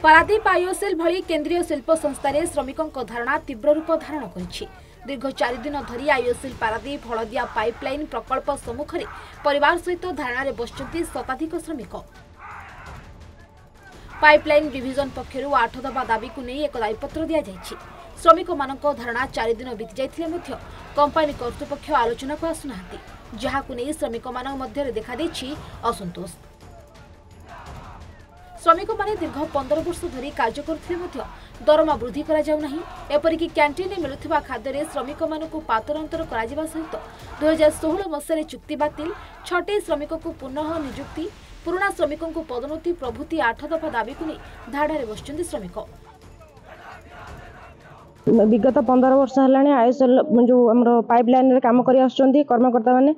Paradip IOCL भली केंद्रीय शिल्प संस्थार श्रमिकों धारणा तीव्र रूप धारण कर दीर्घ 4 दिन धरी आईओसीएल पारादीप हलदिया पाइपलाइन प्रकल्प सम्मुख में परिवार सहित धारणा बसुच्च शताधिक श्रमिक। पाइपलाइन डिविजन पक्षर 8 दफा दाबी को नहीं एक दायीपत्र दि जाएगी। श्रमिक मान धारणा 4 दिन बीती जाते कंपानी कर्तृपक्ष आलोचना को आसुना जहाँ नहीं श्रमिक मान मध्य देखा असंतोष। श्रमिक माने दीर्घ 15 वर्ष धरी कार्य करथिले दरमा वृद्धि करा जाउ नाही। एपरिक कैंटीन मिलुथिबा खाद्य श्रमिक मानकु पातरंतर करा जिबा सहित 2016 मसीह चुक्ति बातिल 6टी श्रमिक को पुनः नियुक्ति पुराना श्रमिक को पदोन्नति प्रभृति 8 दफा दाबी को नहीं धाड़े बसुंती श्रमिक। विगत 15 वर्ष है आईओसीएल जो आम पाइपलाइन काम कर कर्मकर्ता मैंने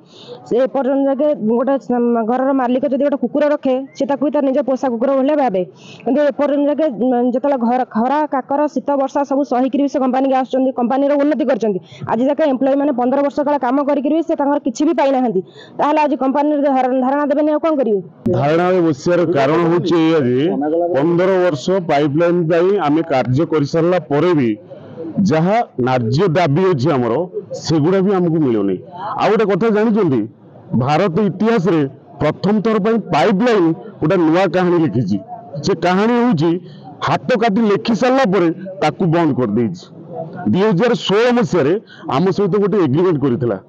से पर्यटन जगह गोटे घर मालिक जब गोटे कुकुर रखे से निज पोषा कुकुर भाई भावे कि एपर्यटन जगह जो खरा काकर शीत वर्षा सब सहीकि से कंपानी आसुँच कंपानी उन्नति कर आज जाके एम्प्लॉय मैंने 15 वर्ष काल कम किसी भी पाई ना आज कंपानी धारणा देवे कौन करेंगे। धारणा बसार कारण हूँ 15 वर्ष पाइपलाइन आम कार्य कर सारा भी जहाँ न्याय्य दाबी अच्छी आमर सेगुड़ा भी आमको मिलूनी। आ गोटे कथा जानी भारत इतिहास रे प्रथम थर पर पाइपलाइन गोटे नुआ कहानी लिखी से कहानी हूँ हाथ काटी लिखि सारा बंद कर 2016 मसीह आम सहित गोटे एग्रीमेंट करता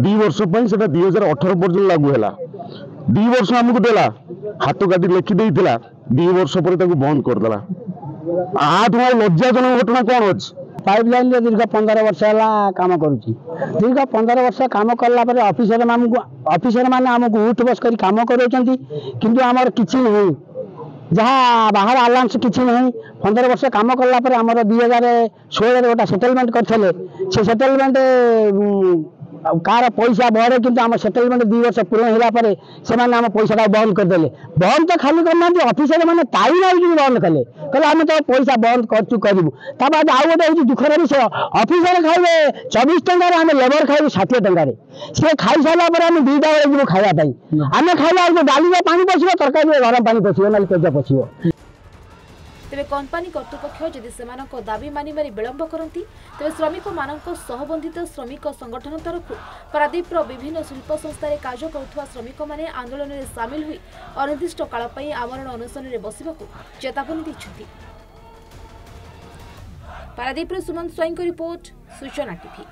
2 वर्ष 2018 पर्यटन लागू है 2 वर्ष आमको देला हाथ काटी लिखि 2 वर्ष पर बंद करदेला। आज लज्जाजनक घटना कौन अच्छी पाइपलाइन दीर्घ 15 वर्ष है कम करुच्ची दीर्घ 15 वर्ष कम कलापर ऑफिसर मैंने आमको उठ बस कर कम कर आमर किसी नहीं जहाँ बाहर अलाउंस किसी नहीं 15 वर्ष कम कलापर आमर 2016 गोटा सेटलमेंट करते से सेटलमेंट कार पैसा बढ़े कि आम सेटलमेंट 2 वर्ष पूर्ण होगापर से पैसा बंद करदे बंद तो खाली करना ऑफिसर मैंने ताई नहीं बंद कले कहले आम तो पैसा बंद करूँ ताद आउ गोटे दुखर विषय ऑफिसर खाइबे 24 टंकार आम लेबर खाइबे 60 टंकार सी खाई सारा पर आम 2टा बेले जीव खावाई आम खाइला डाली पानी पशो तरकारी गरम पानी पशो ना पेज पशो। तेरे कंपानी कर्तृपक्ष जदि सेमानक दाबी मानिबारे विलंब करती तेरे श्रमिक मानक सहबंधित श्रमिक संगठन तरफ पारादीप विभिन्न शिल्प संस्थार कार्य करुवा श्रमिक माने आंदोलन में सामिल हुई अनिर्दिष्ट काल आमरण अनशन में बसवाक चेतावनी दैछथि। पारादीप सुमन स्वाईं रिपोर्ट सूचना टीवी।